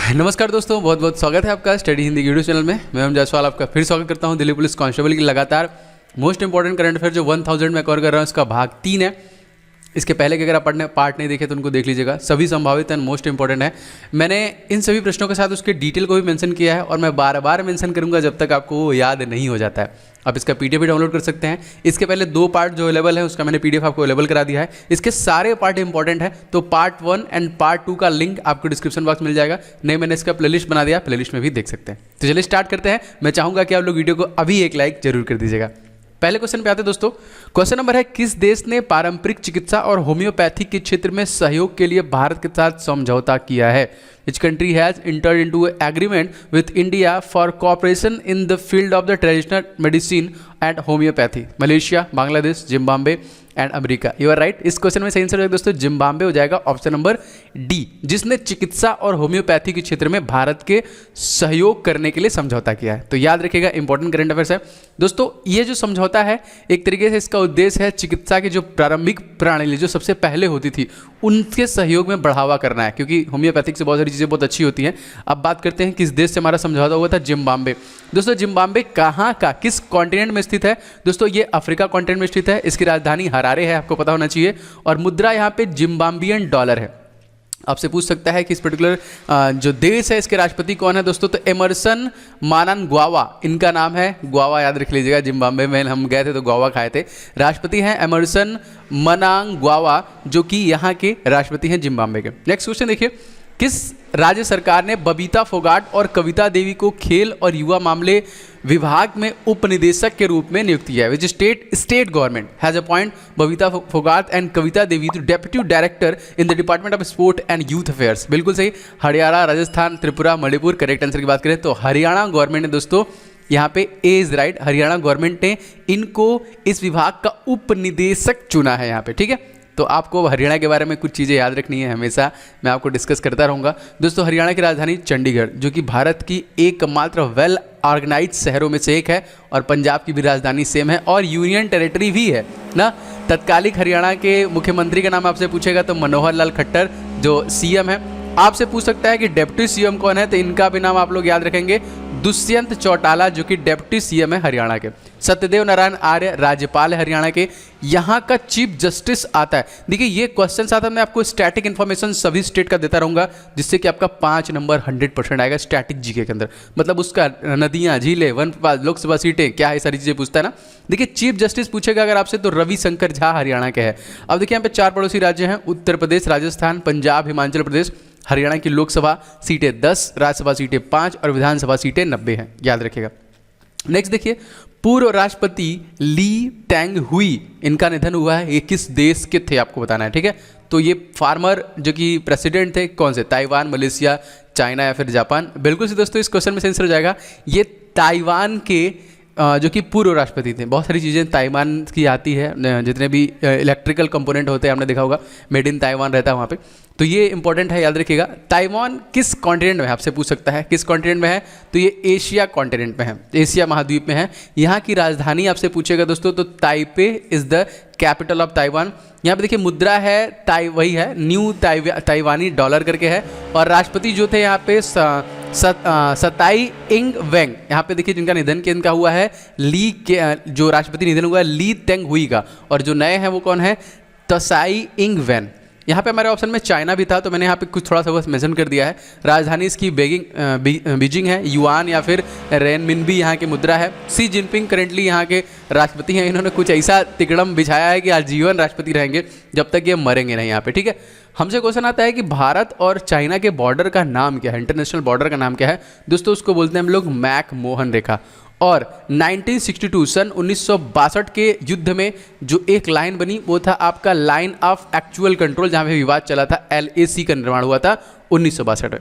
नमस्कार दोस्तों, बहुत बहुत स्वागत है आपका स्टडी हिंदी वीडियो चैनल में। मैं हम जायसवाल आपका फिर स्वागत करता हूं। दिल्ली पुलिस कांस्टेबल की लगातार मोस्ट इंपॉर्टेंट करंट अफेयर जो 1000 में कवर कर रहा हूं, इसका भाग 3 है। इसके पहले के अगर आप पार्ट नहीं देखे तो उनको देख लीजिएगा। सभी संभावित एंड मोस्ट इंपॉर्टेंट है। मैंने इन सभी प्रश्नों के साथ उसके डिटेल को भी मेंशन किया है और मैं बार बार मेंशन करूंगा जब तक आपको वो याद नहीं हो जाता है। आप इसका पीडीएफ भी डाउनलोड कर सकते हैं। इसके पहले 2 पार्ट जो अवेलेबल है उसका मैंने पीडीएफ आपको अवेलेबल करा दिया है। इसके सारे पार्ट इंपॉर्टेंट है, तो पार्ट 1 एंड पार्ट 2 का लिंक आपको डिस्क्रिप्शन बॉक्स मिल जाएगा। नहीं, मैंने इसका प्लेलिस्ट बना दिया, प्लेलिस्ट में भी देख सकते हैं। तो चलिए स्टार्ट करते हैं। मैं चाहूंगा कि आप लोग वीडियो को अभी एक लाइक जरूर कर दीजिएगा। पहले क्वेश्चन पे आते हैं दोस्तों। क्वेश्चन नंबर है, किस देश ने पारंपरिक चिकित्सा और होम्योपैथी के क्षेत्र में सहयोग के लिए भारत के साथ समझौता किया है? Which country has entered into an agreement with India for cooperation in the field of the traditional medicine and homeopathy? Malaysia, Bangladesh, Zimbabwe and America. You are right. इस क्वेश्चन में सही आंसर है दोस्तों जिम्बाब्वे हो जाएगा, ऑप्शन नंबर डी, जिसने चिकित्सा और होम्योपैथी के क्षेत्र में भारत के सहयोग करने के लिए समझौता किया है। तो याद रखिएगा, इंपॉर्टेंट करंट अफेयर्स है दोस्तों। ये जो समझौता है एक तरीके से इसका उद्देश्य है चिकित्सा की जो प्रारंभिक प्रणाली जो सबसे पहले होती थी उनके सहयोग में बढ़ावा करना है, क्योंकि होम्योपैथिक से बहुत सारी चीज़ें बहुत अच्छी होती हैं। अब बात करते हैं किस देश से हमारा समझौता हुआ था। जिम्बाब्वे। दोस्तों जिम्बाब्वे कहाँ का, किस कॉन्टिनेंट में स्थित है? दोस्तों ये अफ्रीका कॉन्टिनेंट में स्थित है। इसकी राजधानी हरारे है, आपको पता होना चाहिए। और मुद्रा यहाँ पे जिम्बाब्वियन डॉलर है। आपसे पूछ सकता है कि इस पर्टिकुलर जो देश है इसके राष्ट्रपति कौन है दोस्तों? तो एमरसन मानांगग्वा इनका नाम है। ग्वावा याद रख लीजिएगा, जिम्बाब्वे में हम गए थे तो ग्वावा खाए थे। राष्ट्रपति हैं एमरसन मनांगग्वा, जो कि यहाँ के राष्ट्रपति हैं जिम्बाब्वे के। नेक्स्ट क्वेश्चन देखिए, किस राज्य सरकार ने बबीता फोगाट और कविता देवी को खेल और युवा मामले विभाग में उपनिदेशक के रूप में नियुक्त किया है? Which state government has appoint Babita Phogat and Kavita Devi to deputy director in the department of sport and youth affairs? बिल्कुल सही, हरियाणा, राजस्थान, त्रिपुरा, मणिपुर। करेक्ट आंसर की बात करें तो हरियाणा गवर्नमेंट ने दोस्तों यहाँ पे ए इज राइट, हरियाणा गवर्नमेंट ने इनको इस विभाग का उपनिदेशक चुना है यहाँ पे। ठीक है, तो आपको हरियाणा के बारे में कुछ चीज़ें याद रखनी है, हमेशा मैं आपको डिस्कस करता रहूँगा। दोस्तों हरियाणा की राजधानी चंडीगढ़, जो कि भारत की एकमात्र वेल ऑर्गेनाइज शहरों में से एक है, और पंजाब की भी राजधानी सेम है और यूनियन टेरिटरी भी है ना। तत्कालिक हरियाणा के मुख्यमंत्री का नाम आपसे पूछेगा तो मनोहर लाल खट्टर जो सीएम है। आपसे पूछ सकता है कि डेप्यूटी सीएम कौन है, तो इनका भी नाम आप लोग याद रखेंगे, दुष्यंत चौटाला, जो कि डेप्यूटी सीएम है हरियाणा के। सत्यदेव नारायण आर्य राज्यपाल है हरियाणा के। यहाँ का चीफ जस्टिस आता है। देखिए ये क्वेश्चन आता है, मैं आपको स्टैटिक इन्फॉर्मेशन सभी स्टेट का देता रहूँगा, जिससे कि आपका 5 नंबर 100% आएगा स्टैटिक जीके के अंदर। मतलब उसका नदियाँ, झीलें, वन लोकसभा सीटें क्या है, सारी चीज़ें पूछता है ना। देखिए चीफ जस्टिस पूछेगा अगर आपसे तो रविशंकर झा हरियाणा के हैं। अब देखिए यहाँ पे 4 पड़ोसी राज्य हैं, उत्तर प्रदेश, राजस्थान, पंजाब, हिमाचल प्रदेश। हरियाणा की लोकसभा सीटें 10, राज्यसभा सीटें 5 और विधानसभा सीटें 90 हैं, याद रखिएगा। नेक्स्ट देखिए, पूर्व राष्ट्रपति ली टेंग हुई, इनका निधन हुआ है। ये किस देश के थे आपको बताना है। ठीक है, तो ये फार्मर जो कि प्रेसिडेंट थे कौन से? ताइवान, मलेशिया, चाइना या फिर जापान? बिल्कुल से दोस्तों इस क्वेश्चन में आंसर हो जाएगा ये ताइवान के जो कि पूर्व राष्ट्रपति थे। बहुत सारी चीज़ें ताइवान की आती है, जितने भी इलेक्ट्रिकल कंपोनेंट होते हैं आपने देखा होगा, मेड इन ताइवान रहता है वहाँ पे। तो ये इंपॉर्टेंट है, याद रखिएगा। ताइवान किस कॉन्टिनेंट में है आपसे पूछ सकता है, किस कॉन्टिनेंट में है? तो ये एशिया कॉन्टिनेंट में है, एशिया महाद्वीप में है। यहाँ की राजधानी आपसे पूछेगा दोस्तों तो Taipei is the capital of Taiwan. यहाँ पे देखिए मुद्रा है वही है, न्यू ताइवानी डॉलर करके है। और राष्ट्रपति जो थे यहाँ पे सताई इंग वेंग, यहाँ पे देखिए जिनका निधन इनका हुआ है ली के, जो राष्ट्रपति निधन हुआ है ली तेंग हुई का, और जो नए हैं वो कौन है? तसाई इंग वेन। यहाँ पे हमारे ऑप्शन में चाइना भी था तो मैंने यहाँ पे कुछ थोड़ा सा बस मेंशन कर दिया है। राजधानी इसकी बीजिंग है। युआन या फिर रेनमिनबी यहाँ की मुद्रा है। सी जिनपिंग करेंटली यहाँ के राष्ट्रपति हैं। इन्होंने कुछ ऐसा तिकड़म बिछाया है कि आजीवन राष्ट्रपति रहेंगे जब तक ये मरेंगे नहीं यहाँ पे। ठीक है, हमसे क्वेश्चन आता है कि भारत और चाइना के बॉर्डर का नाम क्या है, इंटरनेशनल बॉर्डर का नाम क्या है? दोस्तों उसको बोलते हैं हम लोग मैक मोहन रेखा। और 1962 सन 1962 के युद्ध में जो एक लाइन बनी वो था आपका लाइन ऑफ एक्चुअल कंट्रोल, जहाँ पे विवाद चला था। LAC का निर्माण हुआ था 1962 में।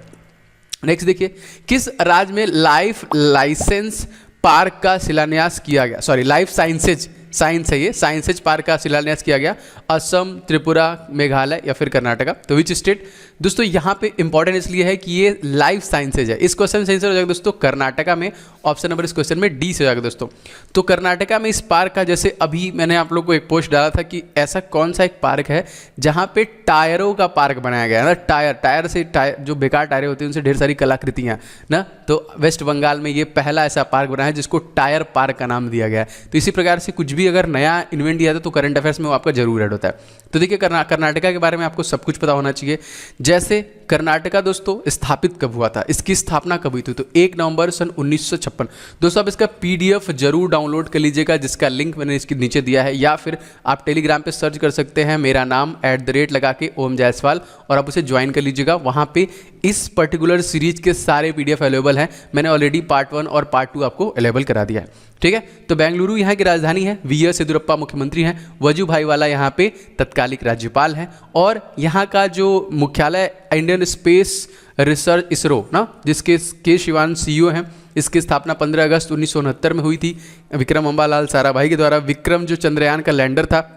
नेक्स्ट देखिए, किस राज्य में लाइफ लाइसेंस पार्क का शिलान्यास किया गया? सॉरी, लाइफ साइंसेज, साइंस है ये, साइंसेज पार्क का शिलान्यास किया गया। असम, त्रिपुरा, मेघालय या फिर कर्नाटका? तो विच स्टेट? दोस्तों यहाँ पे इंपॉर्टेंट इसलिए है कि ये लाइफ साइंसेज है। इस क्वेश्चन से आंसर हो जाएगा दोस्तों कर्नाटका में, ऑप्शन नंबर इस क्वेश्चन में डी से हो जाएगा दोस्तों। तो कर्नाटका में इस पार्क का, जैसे अभी मैंने आप लोग को एक पोस्ट डाला था कि ऐसा कौन सा एक पार्क है जहाँ पे टायरों का पार्क बनाया गया है ना, टायर से जो बेकार टायरें होती हैं उनसे ढेर सारी कलाकृतियाँ ना, तो वेस्ट बंगाल में ये पहला ऐसा पार्क बना है जिसको टायर पार्क का नाम दिया गया है। तो इसी प्रकार से कुछ भी अगर नया इन्वेंट किया था तो करंट अफेयर्स में वो आपका जरूर ऐड होता है। तो देखिए कर्नाटका के बारे में आपको सब कुछ पता होना चाहिए। जैसे कर्नाटका दोस्तों स्थापित कब हुआ था, इसकी स्थापना कब हुई थी, तो 1 नवंबर सन 1956। दोस्तों आप इसका पीडीएफ जरूर डाउनलोड कर लीजिएगा, जिसका लिंक मैंने इसके नीचे दिया है, या फिर आप टेलीग्राम पे सर्च कर सकते हैं मेरा नाम @ लगा के ओम जायसवाल, और आप उसे ज्वाइन कर लीजिएगा। वहाँ पे इस पर्टिकुलर सीरीज के सारे पीडीएफ अवेलेबल हैं। मैंने ऑलरेडी पार्ट 1 और पार्ट 2 आपको अवेलेबल करा दिया है, ठीक है। तो बेंगलुरु यहाँ की राजधानी है, वी.एस. येदियुरप्पा मुख्यमंत्री हैं, वजूभाई वाला यहाँ पे तत्कालिक राज्यपाल हैं, और यहाँ का जो मुख्यालय इंडियन स्पेस रिसर्च इसरो ना, जिसके के शिवान सीईओ हैं। इसकी स्थापना 15 अगस्त 1969 में हुई थी विक्रम अम्बालाल साराभाई के द्वारा। विक्रम जो चंद्रयान का लैंडर था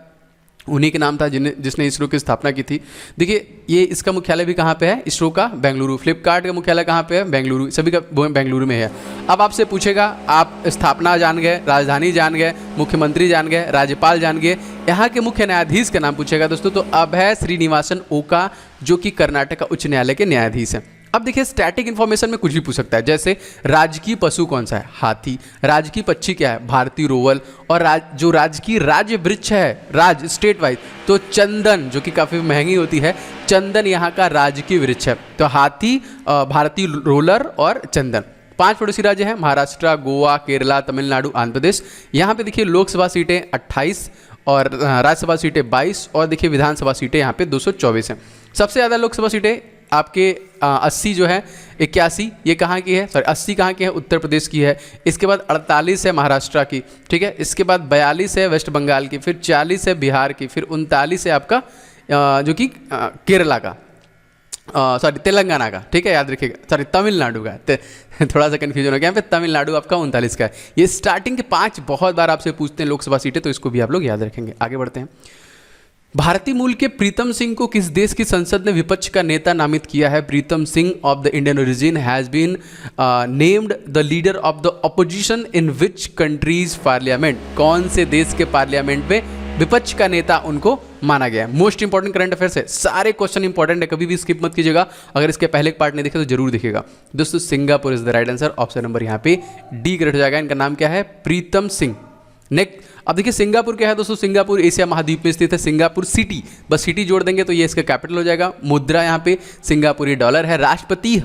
उन्हीं के नाम था जिसने इसरो की स्थापना की थी। देखिए ये इसका मुख्यालय भी कहाँ पे है, इसरो का बेंगलुरु। फ्लिपकार्ट का मुख्यालय कहाँ पे है, बेंगलुरु। सभी का बेंगलुरु में है। अब आपसे पूछेगा, आप स्थापना जान गए, राजधानी जान गए, मुख्यमंत्री जान गए, राज्यपाल जान गए, यहाँ के मुख्य न्यायाधीश का नाम पूछेगा दोस्तों, तो अभय श्रीनिवासन ओका, जो कि कर्नाटक उच्च न्यायालय के न्यायाधीश हैं। अब देखिए स्टैटिक इन्फॉर्मेशन में कुछ भी पूछ सकता है, जैसे राजकीय पशु कौन सा है, हाथी। राजकीय पक्षी क्या है, भारतीय रोवल। और जो राजकीय राज्य वृक्ष है स्टेट वाइज, तो चंदन, जो कि काफ़ी महंगी होती है, चंदन यहाँ का राजकीय वृक्ष है। तो हाथी, भारतीय रोलर और चंदन। 5 पड़ोसी राज्य हैं, महाराष्ट्र, गोवा, केरला, तमिलनाडु, आंध्र प्रदेश। यहाँ पे देखिए लोकसभा सीटें 28 और राज्यसभा सीटें 22, और देखिए विधानसभा सीटें यहाँ पे 224 हैं। सबसे ज़्यादा लोकसभा सीटें आपके 80 जो है, 81 ये कहाँ की है, 80 कहाँ की है, उत्तर प्रदेश की है। इसके बाद 48 है महाराष्ट्र की, ठीक है। इसके बाद 42 है वेस्ट बंगाल की, फिर 40 है बिहार की, फिर 39 है आपका जो कि केरला का, तेलंगाना का, ठीक है, याद रखिएगा, तमिलनाडु का। थोड़ा सा कन्फ्यूजन हो गया यहाँ पे, तमिलनाडु आपका 39 का है। ये स्टार्टिंग के 5 बहुत बार आपसे पूछते हैं लोकसभा सीटें, तो इसको भी आप लोग याद रखेंगे। आगे बढ़ते हैं। भारतीय मूल के प्रीतम सिंह को किस देश की संसद ने विपक्ष का नेता नामित किया है। Pritam Singh of the Indian origin has been named the leader of the opposition in which country's parliament. कौन से देश के पार्लियामेंट में विपक्ष का नेता उनको माना गया है। मोस्ट इंपॉर्टेंट करंट अफेयर्स है, सारे क्वेश्चन इंपॉर्टेंट है, कभी भी स्किप मत कीजिएगा। अगर इसके पहले पार्ट नहीं देखे तो जरूर देखिएगा दोस्तों। Singapore is the right answer, option number यहाँ पे डी करेक्ट हो जाएगा। इनका नाम क्या है, प्रीतम सिंह। नेक्स्ट, अब देखिए सिंगापुर क्या है दोस्तों, सिंगापुर एशिया महाद्वीप में स्थित है। सिंगापुर सिटी, बस सिटी जोड़ देंगे तो ये इसका कैपिटल हो जाएगा। मुद्रा यहाँ पे सिंगापुरी डॉलर है। राष्ट्रपति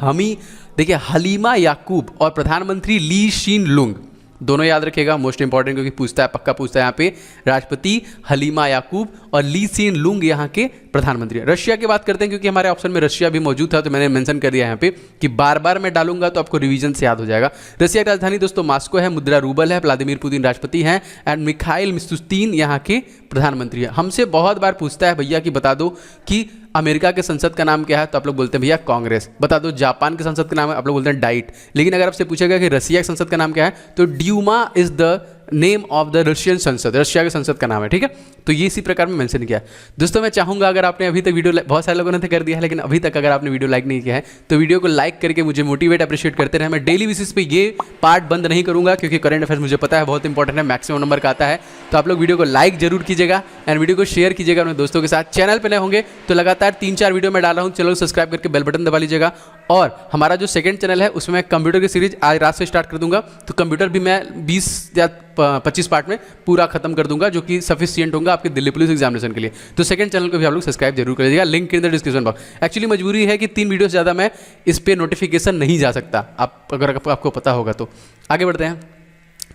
देखिए हलीमा याकूब और प्रधानमंत्री ली शीन लुंग, दोनों याद रखिएगा, मोस्ट इंपॉर्टेंट, क्योंकि पूछता है, पक्का पूछता है यहाँ पे। राष्ट्रपति हलीमा याकूब और ली सीन लुंग यहाँ के प्रधानमंत्री। रशिया की बात करते हैं, क्योंकि हमारे ऑप्शन में रशिया भी मौजूद था, तो मैंने मेंशन कर दिया यहाँ पे कि बार बार मैं डालूंगा तो आपको रिवीजन से याद हो जाएगा। रशिया की राजधानी दोस्तों मॉस्को है, मुद्रा रूबल है, व्लादिमीर पुतिन राष्ट्रपति हैं, एंड मिखाइल मिशुस्तिन यहाँ के प्रधानमंत्री है। हमसे बहुत बार पूछता है भैया कि बता दो कि अमेरिका के संसद का नाम क्या है, तो आप लोग बोलते हैं भैया कांग्रेस। बता दो जापान के संसद का नाम है, आप लोग बोलते हैं डाइट। लेकिन अगर आपसे पूछेगा कि रसिया के संसद का नाम क्या है, तो Duma is the name of the Russian संसद, रशिया के संसद का नाम है, ठीक है। तो ये इसी प्रकार में मेंशन किया है दोस्तों। मैं चाहूंगा अगर आपने अभी तक वीडियो, बहुत सारे लोगों ने तो कर दिया है, लेकिन अभी तक अगर आपने वीडियो लाइक नहीं किया है तो वीडियो को लाइक करके मुझे मोटिवेट अप्रिशिएट करते रहे। मैं डेली बेसिस पे ये पार्ट बंद नहीं करूंगा, क्योंकि करंट अफेयर्स मुझे पता है बहुत इंपॉर्टेंट है, मैक्सिमम नंबर का आता है। तो आप लोग वीडियो को लाइक जरूर कीजिएगा एंड वीडियो को शेयर कीजिएगा अपने दोस्तों के साथ। चैनल पर नए होंगे तो लगातार 3-4 वीडियो में डाल रहा हूँ, चैनल को सब्सक्राइब करके बेल बटन दबा लीजिएगा। और हमारा जो सेकंड चैनल है उसमें मैं कंप्यूटर की सीरीज आज रात से स्टार्ट कर दूंगा, तो कंप्यूटर भी मैं 20 या 25 पार्ट में पूरा खत्म कर दूंगा, जो कि सफिशिएंट होगा आपके दिल्ली पुलिस एग्जामिनेशन के लिए। तो सेकंड चैनल को भी आप लोग सब्सक्राइब जरूर कर लीजिएगा, link in the description box. Actually मजबूरी है कि 3 वीडियो से ज़्यादा मैं इस पर नोटिफिकेशन नहीं जा सकता, आप अगर आपको पता होगा तो। आगे बढ़ते हैं।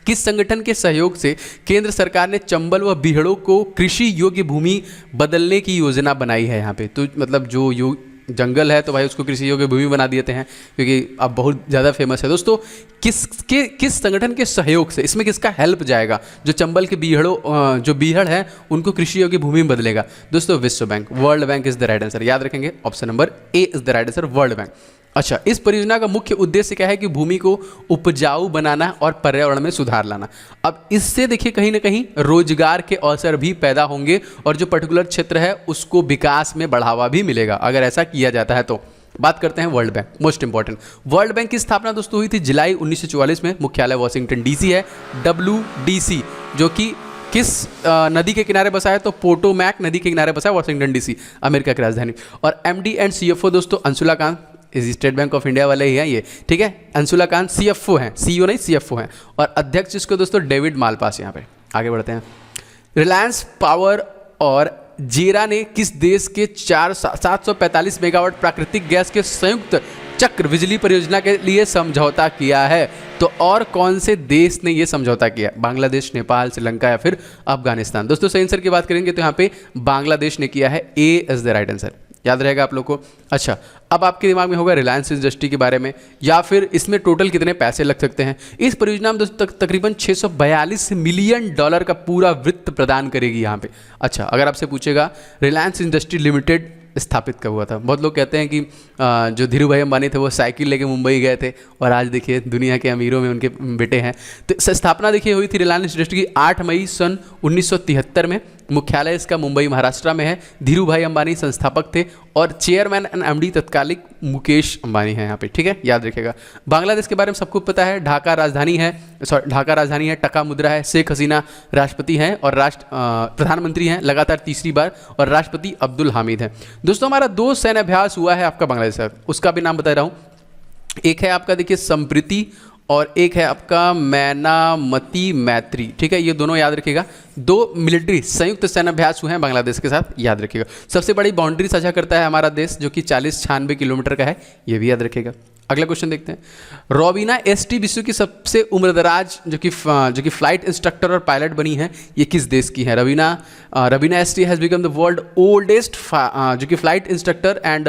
किस संगठन के सहयोग से केंद्र सरकार ने चंबल व बीहड़ों को कृषि योग्य भूमि बदलने की योजना बनाई है। यहाँ पे तो मतलब जो जंगल है तो भाई उसको कृषि योग्य भूमि बना देते हैं, क्योंकि अब बहुत ज़्यादा फेमस है दोस्तों। किस संगठन के सहयोग से, इसमें किसका हेल्प जाएगा जो चंबल के जो बीहड़ है उनको कृषि योग्य भूमि में बदलेगा दोस्तों? विश्व bank, world bank is the right answer, याद रखेंगे। Option number A is the right answer, world bank. अच्छा, इस परियोजना का मुख्य उद्देश्य क्या है कि भूमि को उपजाऊ बनाना और पर्यावरण में सुधार लाना। अब इससे देखिए कहीं ना कहीं रोजगार के अवसर भी पैदा होंगे और जो पर्टिकुलर क्षेत्र है उसको विकास में बढ़ावा भी मिलेगा अगर ऐसा किया जाता है तो। बात करते हैं world bank, most important. World bank की स्थापना दोस्तों हुई थी जुलाई 1944 में। मुख्यालय वॉशिंगटन डीसी है। WDC जो कि किस नदी के किनारे बसा है, तो पोटोमैक नदी के किनारे बसा है वॉशिंगटन डीसी, अमेरिका की राजधानी। और MD एंड CFO दोस्तों अंशुला कांत, इस स्टेट बैंक ऑफ इंडिया वाले ही हैं ये, ठीक है। अंशुला कांत CFO हैं, CEO नहीं CFO हैं। और अध्यक्ष इसको दोस्तों डेविड मालपास। यहाँ पे आगे बढ़ते हैं। रिलायंस पावर और जेरा ने किस देश के 745 मेगावाट प्राकृतिक गैस के संयुक्त चक्र बिजली परियोजना के लिए समझौता किया है? तो और कौन से देश ने ये समझौता किया? बांग्लादेश, नेपाल, श्रीलंका या फिर अफगानिस्तान? दोस्तों सही आंसर की बात करेंगे तो यहाँ पे बांग्लादेश ने किया है। A is the right answer, याद रहेगा आप लोग को। अच्छा, अब आपके दिमाग में होगा रिलायंस इंडस्ट्री के बारे में या फिर इसमें टोटल कितने पैसे लग सकते हैं। इस परियोजना में दोस्तों तकरीबन $642 मिलियन का पूरा वित्त प्रदान करेगी यहाँ पे। अच्छा, अगर आपसे पूछेगा रिलायंस इंडस्ट्री लिमिटेड स्थापित कब हुआ था? बहुत लोग कहते हैं कि जो धीरू भाई अंबानी थे वो साइकिल लेके मुंबई गए थे और आज देखिए दुनिया के अमीरों में उनके बेटे हैं। तो स्थापना देखिए हुई थी रिलायंस इंडस्ट्री की 8 मई सन 1973 में। मुख्यालय इसका मुंबई महाराष्ट्र में है। धीरू भाई अंबानी संस्थापक थे और चेयरमैन एंड MD तत्कालिक मुकेश अंबानी है यहाँ पे, ठीक है, याद रखिएगा। बांग्लादेश के बारे में सबको पता है, ढाका राजधानी है, टका मुद्रा है, शेख हसीना राष्ट्रपति हैं और प्रधानमंत्री हैं लगातार तीसरी बार, और राष्ट्रपति अब्दुल हामिद हैं। दोस्तों हमारा 2 सैन्य अभ्यास हुआ है आपका बांग्लादेश का, उसका भी नाम बता रहा हूँ। एक है आपका देखिए संप्रीति और एक है आपका मैनामती मैत्री, ठीक है, ये दोनों याद रखिएगा। 2 मिलिट्री संयुक्त सैन्य अभ्यास हुए हैं बांग्लादेश के साथ, याद रखिएगा। सबसे बड़ी बाउंड्री साझा करता है हमारा देश जो कि 40-96 किलोमीटर का है, ये भी याद रखिएगा। अगला क्वेश्चन देखते हैं। रोबिना ST विश्व की सबसे उम्रदराज जो कि फ्लाइट इंस्ट्रक्टर और पायलट बनी है, ये किस देश की है? Raveena ST has become the world oldest जो कि flight instructor and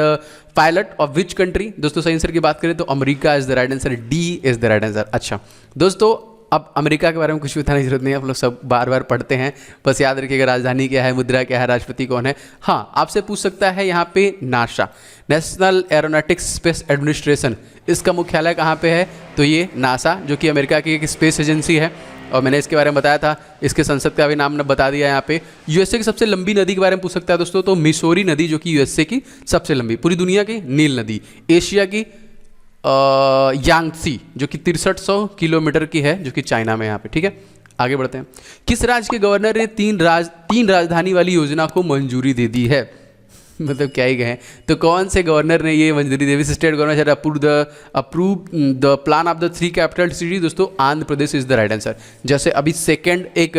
pilot of which country? दोस्तों सही आंसर की बात करें तो America is the right answer, D is the right answer. अच्छा दोस्तों, अब अमेरिका के बारे में कुछ बताने की जरूरत नहीं है, आप लोग सब बार बार पढ़ते हैं, बस याद रखिएगा राजधानी क्या है, मुद्रा क्या है, राष्ट्रपति कौन है। हाँ, आपसे पूछ सकता है यहाँ पे NASA, national aeronautics space administration, इसका मुख्यालय कहाँ पे है? तो ये नासा जो कि अमेरिका की एक स्पेस एजेंसी है, और मैंने इसके बारे में बताया था, इसके संसद का भी नाम ने बता दिया यहाँ पे। USA की सबसे लंबी नदी के बारे में पूछ सकता है दोस्तों, तो मिसौरी नदी जो कि USA की सबसे लंबी, पूरी दुनिया की नील नदी। एशिया की यांगसी जो कि 6300 किलोमीटर की है, जो कि चाइना में यहाँ पे, ठीक है। आगे बढ़ते हैं। किस राज्य के गवर्नर ने तीन राजधानी वाली योजना को मंजूरी दे दी है? मतलब क्या ही कहें, तो कौन से गवर्नर ने ये मंजूरी दी? State governor approve the plan of the 3 capital city? दोस्तों Andhra Pradesh is the right answer. जैसे अभी सेकंड एक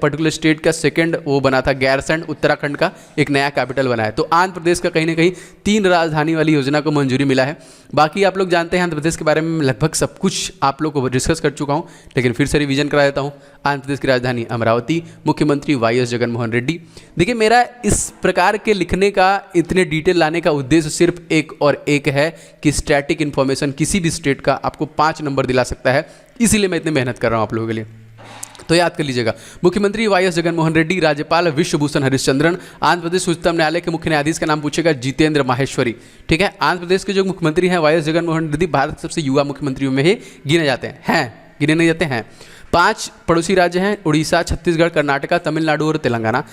पर्टिकुलर स्टेट का सेकंड वो बना था, गैरसैंड उत्तराखंड का एक नया कैपिटल बना है, तो आंध्र प्रदेश का कहीं ना कहीं 3 राजधानी वाली योजना को मंजूरी मिला है। बाकी आप लोग जानते हैं आंध्र प्रदेश के बारे में लगभग सब कुछ आप लोग को डिस्कस कर चुका हूँ, लेकिन फिर से रिवीजन करा देता हूँ। आंध्र प्रदेश की राजधानी अमरावती, मुख्यमंत्री YS जगनमोहन रेड्डी। देखिए मेरा इस प्रकार के लिखने का, इतने डिटेल लाने का उद्देश्य सिर्फ एक और एक है कि स्टैटिक इन्फॉर्मेशन किसी भी स्टेट का आपको 5 नंबर दिला सकता है, इसीलिए मैं इतनी मेहनत कर रहा हूँ आप लोगों के लिए। तो याद कर लीजिएगा, मुख्यमंत्री YS जगनमोहन रेड्डी, राज्यपाल विश्वभूषण हरिश्चंद्रन, आंध्र प्रदेश उच्चतम न्यायालय के मुख्य न्यायाधीश का नाम पूछेगा जितेंद्र माहेश्वरी, ठीक है। आंध्र प्रदेश के जो मुख्यमंत्री हैं YS जगनमोहन रेड्डी भारत के सबसे युवा मुख्यमंत्रियों में ही गिने जाते हैं, गिने नहीं जाते हैं। 5 पड़ोसी राज्य हैं, उड़ीसा, छत्तीसगढ़, कर्नाटका, तमिलनाडु और तेलंगाना।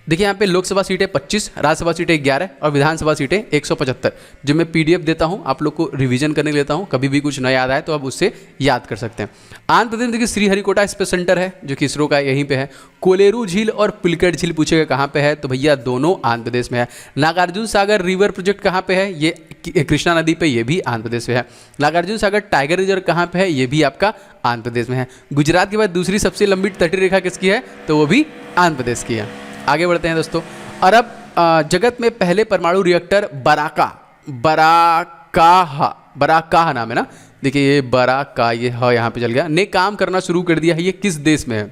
देखिए यहाँ पे लोकसभा सीटें 25, राज्यसभा सीटें 11 और विधानसभा सीटें 175, जो मैं PDF देता हूँ आप लोग को रिवीजन करने के लेता हूँ, कभी भी कुछ न याद आए तो आप उससे याद कर सकते हैं। आंध्र प्रदेश में देखिए श्रीहरिकोटा स्पेस सेंटर है जो कि इसरो का यहीं पे है। कोलेरू झील और पुलिकट झील पूछेगा कहाँ पे है, तो भैया दोनों आंध्र प्रदेश में है। नागार्जुन सागर रिवर प्रोजेक्ट कहाँ पे है? ये कृष्णा नदी पे, ये भी आंध्र प्रदेश में है। नागार्जुन सागर टाइगर रिजर्व कहाँ पे है? ये भी आपका आंध्र प्रदेश में है। गुजरात के बाद दूसरी सबसे लंबी तटीय रेखा किसकी है? तो वो भी आंध्र प्रदेश की है। आगे बढ़ते हैं दोस्तों। अरब जगत में पहले परमाणु रिएक्टर बराकाह नाम है ना, देखिए ये बराका, ये यहाँ पे चल गया, ने काम करना शुरू कर दिया है। ये किस देश में है?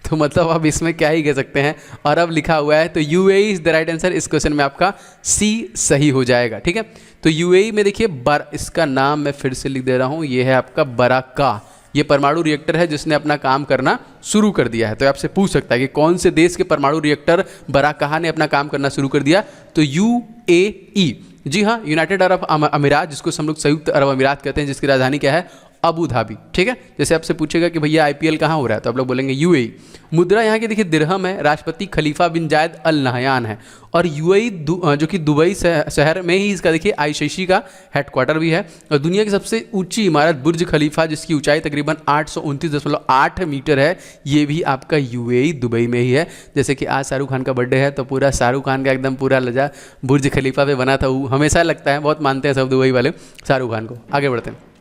तो मतलब अब इसमें क्या ही कह सकते हैं, अरब लिखा हुआ है तो UAE is the right answer. इस क्वेश्चन में आपका C सही हो जाएगा, ठीक है। तो UAE में देखिए इसका नाम मैं फिर से लिख दे रहा हूँ, ये है आपका बराका। ये परमाणु रिएक्टर है जिसने अपना काम करना शुरू कर दिया है। तो आपसे पूछ सकता है कि कौन से देश के परमाणु रिएक्टर बराकाह ने अपना काम करना शुरू कर दिया? तो UAE। जी हाँ, यूनाइटेड अरब अमीरात, जिसको हम लोग संयुक्त अरब अमीरात कहते हैं, जिसकी राजधानी क्या है, अबू धाबी। ठीक है, जैसे आपसे पूछेगा कि भैया आईपीएल कहाँ हो रहा है, तो आप लोग बोलेंगे यूएई। मुद्रा यहाँ की देखिए दिरहम है, राष्ट्रपति खलीफा बिन जायद अल नहयान है, और यूएई जो कि दुबई शहर में ही इसका देखिए आईसीसी का हेडक्वार्टर भी है। और दुनिया की सबसे ऊंची इमारत बुर्ज खलीफा, जिसकी ऊंचाई तकरीबन 829.8 मीटर है, ये भी आपका यूएई दुबई में ही है। जैसे कि आज शाहरुख खान का बर्थडे है, तो पूरा शाहरुख खान का एकदम पूरा लजा बुर्ज खलीफा पे बना था, वो हमेशा लगता है, बहुत मानते हैं सब दुबई वाले शाहरुख खान को। आगे बढ़ते हैं।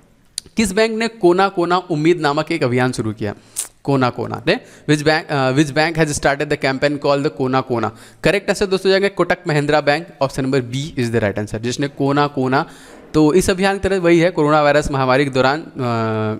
किस बैंक ने कोना कोना उम्मीद नामक एक अभियान शुरू किया? कोना कोना ने which bank has started the campaign called the Kona Kona? Correct answer दोस्तों जाएंगे Kotak Mahindra bank, option number B is the right answer, जिसने कोना कोना। तो इस अभियान की तरह वही है, कोरोना वायरस महामारी के दौरान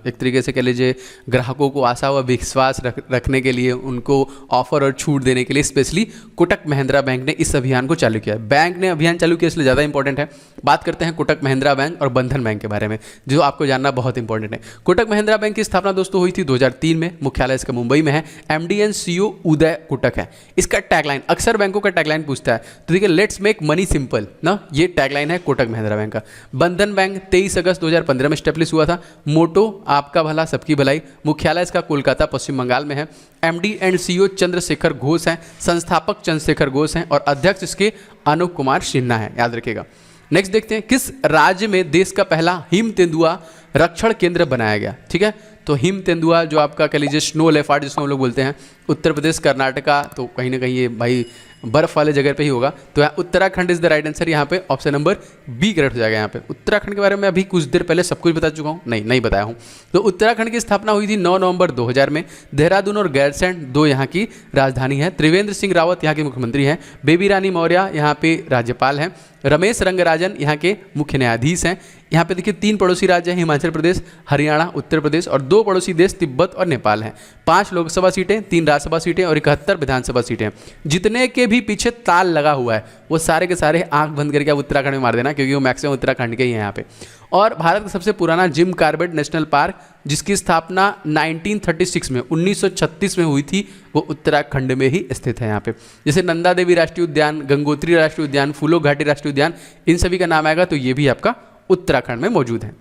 एक तरीके से कह लीजिए ग्राहकों को आशा व विश्वास रखने के लिए, उनको ऑफर और छूट देने के लिए स्पेशली कोटक महिंद्रा बैंक ने इस अभियान को चालू किया। बैंक ने अभियान चालू किया इसलिए ज़्यादा इंपॉर्टेंट है। बात करते हैं कोटक महिंद्रा बैंक और बंधन बैंक के बारे में, जो आपको जानना बहुत इंपॉर्टेंट है। कोटक महिंद्रा बैंक की स्थापना दोस्तों हुई थी 2003 में, मुख्यालय इसका मुंबई में है। MD and CEO Uday Kotak है। इसका टैगलाइन, अक्सर बैंकों का टैगलाइन पूछता है, तो देखिए लेट्स मेक मनी सिंपल ना, ये टैगलाइन है कोटक महिंद्रा बैंक का। बंधन बैंक 23 अगस्त 2015 में स्टेब्लिश हुआ था। मोटो आपका भला सबकी भलाई, मुख्यालय इसका कोलकाता पश्चिम बंगाल में है। MD and CEO Chandrashekhar Ghosh हैं, संस्थापक चंद्रशेखर घोष हैं, और अध्यक्ष इसके अनूप कुमार सिन्हा है, याद रखिएगा। नेक्स्ट देखते हैं, किस राज्य में देश का पहला हिम तेंदुआ रक्षण केंद्र बनाया गया? ठीक है, तो हिम तेंदुआ जो आपका कह लीजिए स्नो लेपर्ड जिसको हम लोग बोलते हैं, उत्तर प्रदेश, कर्नाटका, तो कहीं ना कहीं ये भाई बर्फ वाले जगह पे ही होगा, तो यहाँ Uttarakhand is the right answer. यहाँ पे ऑप्शन नंबर बी करेक्ट हो जाएगा। यहाँ पे उत्तराखंड के बारे में अभी कुछ देर पहले सब कुछ बता चुका हूँ, नहीं बताया हूँ। तो उत्तराखंड की स्थापना हुई थी 9 नवंबर 2000 में। देहरादून और गैरसैंण दो यहाँ की राजधानी है। त्रिवेंद्र सिंह रावत यहाँ के मुख्यमंत्री हैं। बेबी रानी मौर्य यहाँ पे राज्यपाल हैं। रमेश रंगराजन यहाँ के मुख्य न्यायाधीश हैं। यहाँ पे देखिए 3 पड़ोसी राज्य हैं, हिमाचल प्रदेश, हरियाणा, उत्तर प्रदेश, और 2 पड़ोसी देश तिब्बत और नेपाल हैं। 5 लोकसभा सीटें, 3 राज्यसभा सीटें और 71 विधानसभा सीटें। जितने के भी पीछे ताल लगा हुआ है वो सारे के सारे आंख बंद करके आप उत्तराखंड में मार देना, क्योंकि वो मैक्सिमम उत्तराखंड के ही हैं यहाँ पे। और भारत का सबसे पुराना जिम कॉर्बेट नेशनल पार्क, जिसकी स्थापना 1936 में 1936 में हुई थी, वो उत्तराखंड में ही स्थित है यहाँ पे। जैसे नंदा देवी राष्ट्रीय उद्यान, गंगोत्री राष्ट्रीय उद्यान, फूलो घाटी राष्ट्रीय उद्यान, इन सभी का नाम आएगा, तो ये भी आपका उत्तराखंड में मौजूद है।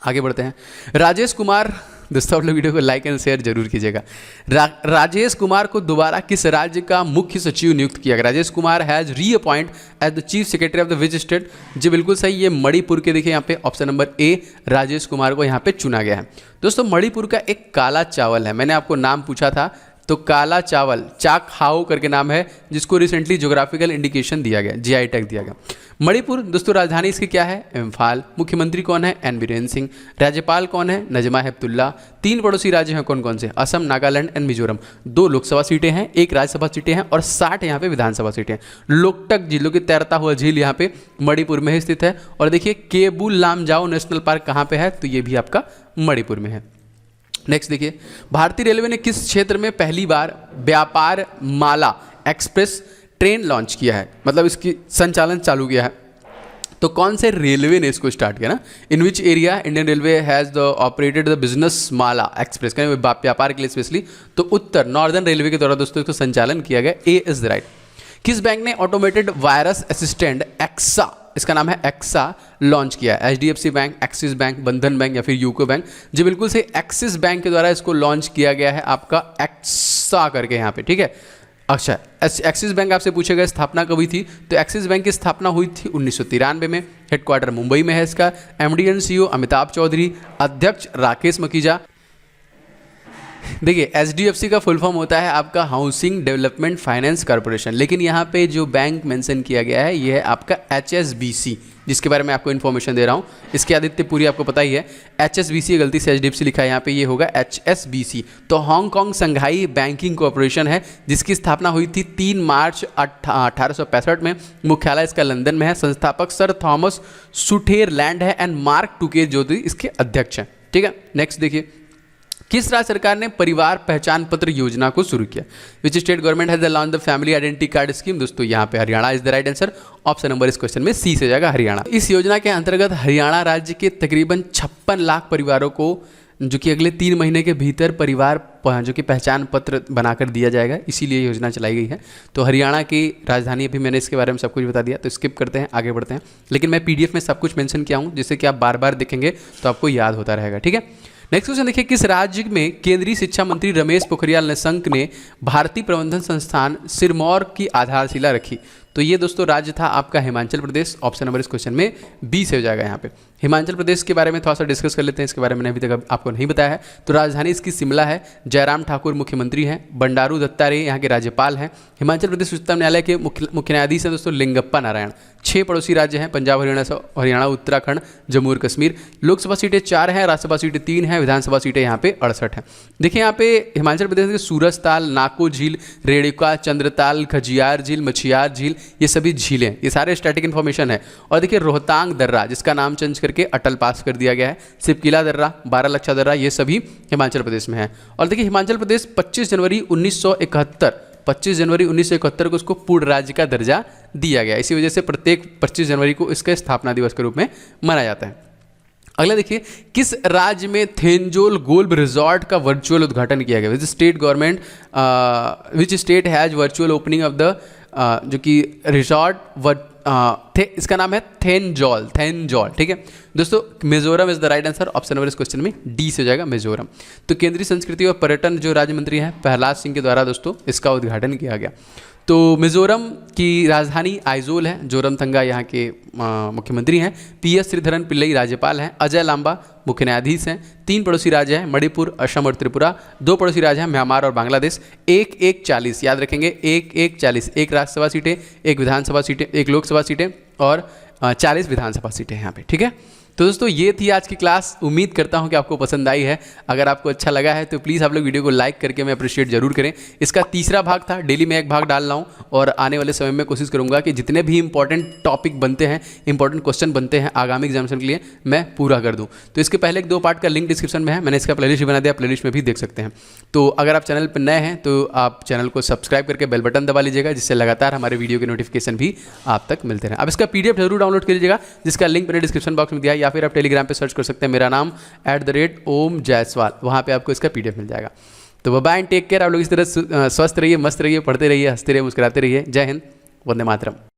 आगे बढ़ते हैं। राजेश कुमार, दोस्तों आप लोग वीडियो को लाइक एंड शेयर जरूर कीजिएगा। राजेश कुमार को दोबारा किस राज्य का मुख्य सचिव नियुक्त किया गया? Rajesh Kumar has reappoint as the chief secretary of the which state? जी बिल्कुल सही, ये मणिपुर के देखिए यहाँ पे option number A, Rajesh Kumar को यहाँ पे चुना गया है। दोस्तों मणिपुर का एक काला चावल है, मैंने आपको नाम पूछा था, तो काला चावल चाक हाओ करके नाम है, जिसको रिसेंटली ज्योग्राफिकल इंडिकेशन दिया गया, जीआई टैग दिया गया। मणिपुर दोस्तों राजधानी इसकी क्या है? इम्फाल। मुख्यमंत्री कौन है? एन बीरेन सिंह। राज्यपाल कौन है? नजमा हेपतुल्ला। 3 पड़ोसी राज्य हैं कौन कौन से? असम, नागालैंड एंड मिजोरम। 2 लोकसभा सीटें हैं, 1 राज्यसभा सीटें हैं, और 60 यहाँ पे विधानसभा सीटें हैं। लोकटक झीलों की तैरता हुआ झील यहाँ पे मणिपुर में ही स्थित है। और देखिए केबुल लामजाओ नेशनल पार्क कहाँ पे है? तो ये भी आपका मणिपुर में है। नेक्स्ट देखिए, भारतीय रेलवे ने किस क्षेत्र में पहली बार व्यापार माला एक्सप्रेस ट्रेन लॉन्च किया है, मतलब इसकी संचालन चालू किया है? तो कौन से रेलवे ने इसको स्टार्ट किया ना? In which area Indian railway has the operated the business Mala express, कहीं व्यापार के लिए स्पेशली, तो उत्तर नॉर्दर्न रेलवे के द्वारा दोस्तों इसको संचालन किया गया। ए इज द राइट। किस बैंक ने ऑटोमेटेड वायरस असिस्टेंट एक्सा, इसका नाम है एक्सा, लॉन्च किया है? एचडीएफसी बैंक, एक्सिस बैंक, बंधन बैंक या फिर यूको बैंक? जी बिल्कुल से एक्सिस बैंक के द्वारा इसको लॉन्च किया गया है, आपका एक्सा करके यहाँ पे, ठीक है। अच्छा, एक्सिस बैंक आपसे पूछेगा स्थापना कब हुई थी, तो एक्सिस बैंक की स्थापना हुई थी 1993 में। हेडक्वार्टर मुंबई में है इसका। MD and CEO Amitabh Chaudhary, अध्यक्ष राकेश मकीजा। देखिए एचडीएफसी का फुल फॉर्म होता है आपका हाउसिंग डेवलपमेंट फाइनेंस कॉर्पोरेशन, लेकिन यहाँ पे जो बैंक मेंशन किया गया है ये है आपका एचएसबीसी, जिसके बारे में आपको इन्फॉर्मेशन दे रहा हूँ। इसके आदित्य पूरी आपको पता ही है। एचएसबीसी गलती से एचडीएफसी लिखा है यहाँ पे, ये होगा एचएसबीसी। तो हांगकांग संघाई बैंकिंग कॉर्पोरेशन है, जिसकी स्थापना हुई थी 3 मार्च 1865 में। मुख्यालय इसका लंदन में है। संस्थापक सर थॉमस सुथेरलैंड है एंड मार्क टूके जो इसके अध्यक्ष हैं, ठीक है। नेक्स्ट देखिए, किस राज्य सरकार ने परिवार पहचान पत्र योजना को शुरू किया? विच state government has launch the family identity card scheme? दोस्तों यहाँ पे Haryana is the right answer. Option number इस क्वेश्चन में सी से जाएगा, हरियाणा। इस योजना के अंतर्गत हरियाणा राज्य के तकरीबन 56 लाख परिवारों को जो कि अगले 3 महीने के भीतर परिवार जो कि पहचान पत्र बनाकर दिया जाएगा, इसीलिए योजना चलाई गई है। तो हरियाणा की राजधानी, अभी मैंने इसके बारे में सब कुछ बता दिया, तो स्किप करते हैं, आगे बढ़ते हैं। लेकिन मैं PDF में सब कुछ मेंशन किया हूँ, जिससे कि आप बार बार देखेंगे तो आपको याद होता रहेगा, ठीक है। नेक्स्ट क्वेश्चन देखिए, किस राज्य में केंद्रीय शिक्षा मंत्री रमेश पोखरियाल निशंक ने भारतीय प्रबंधन संस्थान सिरमौर की आधारशिला रखी? तो ये दोस्तों राज्य था आपका हिमाचल प्रदेश। ऑप्शन नंबर इस क्वेश्चन में बी से हो जाएगा। यहाँ पे हिमाचल प्रदेश के बारे में थोड़ा सा डिस्कस कर लेते हैं, इसके बारे में अभी तक आपको नहीं बताया है। तो राजधानी इसकी शिमला है। जयराम ठाकुर मुख्यमंत्री हैं। बंडारू दत्तात्रेय यहाँ के राज्यपाल हैं। हिमाचल प्रदेश उच्चतम न्यायालय के मुख्य न्यायाधीश हैं दोस्तों लिंगप्पा नारायण। 6 पड़ोसी राज्य हैं, पंजाब, हरियाणा, उत्तराखंड, जम्मू और कश्मीर। लोकसभा सीटें 4 हैं, राज्यसभा सीटें 3 हैं, विधानसभा सीटें यहाँ पे 68 हैं। देखिए यहाँ पे हिमाचल प्रदेश के सूरजताल, नाको झील, रेणुका, चंद्रताल, खजियार झील, मछियार झील, ये सभी झीलें, ये सारे स्टैटिक इन्फॉर्मेशन है। और देखिए रोहतांग दर्रा, जिसका नाम चेंज करके अटल पास कर दिया गया है, सिपकिला दर्रा, बारालक्षा दर्रा, ये सभी हिमाचल प्रदेश में है। और देखिए हिमाचल प्रदेश 25 जनवरी 1971 को उसको पूर्ण राज्य का दर्जा दिया गया। इसी वजह से प्रत्येक 25 जनवरी को इसके स्थापना दिवस के रूप में मनाया जाता है। अगला देखिए, किस राज्य में थेंजोल गोल्फ रिजॉर्ट का वर्चुअल उद्घाटन किया गया? विच state government, which state has virtual opening of the जो कि रिजॉर्ट इसका नाम है थेंजोल, ठीक है दोस्तों। Mizoram is the right answer. Option number इस क्वेश्चन में डी से हो जाएगा, मिजोरम। तो केंद्रीय संस्कृति और पर्यटन जो राज्य मंत्री हैं प्रहलाद सिंह के द्वारा दोस्तों इसका उद्घाटन किया गया। तो मिजोरम की राजधानी आइजोल है। जोरमथंगा यहाँ के मुख्यमंत्री हैं। PS श्रीधरन पिल्लई राज्यपाल हैं। अजय लांबा मुख्य न्यायाधीश हैं। 3 पड़ोसी राज्य हैं, मणिपुर, असम और त्रिपुरा। 2 पड़ोसी राज्य हैं, म्यांमार और बांग्लादेश। 1-1-40 याद रखेंगे, 1-1-40, 1 राज्यसभा सीटें, 1 विधानसभा सीटें, 1 लोकसभा सीटें और 40 विधानसभा सीटें यहाँ पे, ठीक है। तो दोस्तों ये थी आज की क्लास। उम्मीद करता हूँ कि आपको पसंद आई है। अगर आपको अच्छा लगा है तो प्लीज़ आप लोग वीडियो को लाइक करके मैं अप्रिशिएट जरूर करें। इसका तीसरा भाग था, डेली मैं एक भाग डाल रहा हूँ और आने वाले समय में कोशिश करूँगा कि जितने भी इंपॉर्टेंट टॉपिक बनते हैं, इंपॉर्टेंट क्वेश्चन बनते हैं आगामी एग्जामिनेशन के लिए, मैं पूरा कर दूँ। तो इसके पहले 2 पार्ट का लिंक डिस्क्रिप्शन में है, मैंने इसका प्लेलिस्ट भी बना दिया, प्लेलिस्ट में भी देख सकते हैं। तो अगर आप चैनल पर नए हैं तो आप चैनल को सब्सक्राइब करके बेल बटन दबा लीजिएगा, जिससे लगातार हमारे वीडियो के नोटिफिकेशन भी आप तक मिलते रहें। अब इसका PDF जरूर डाउनलोड कर लीजिएगा, जिसका लिंक मैंने डिस्क्रिप्शन बॉक्स में दिया है, या फिर आप टेलीग्राम पे सर्च कर सकते हैं, मेरा नाम @ओम जायसवाल, वहाँ पे आपको इसका PDF मिल जाएगा। तो बाय एंड टेक केयर। आप लोग इस तरह स्वस्थ रहिए, मस्त रहिए, पढ़ते रहिए, हंसते रहिए, मुस्कुराते रहिए। जय हिंद, वंदे मातरम।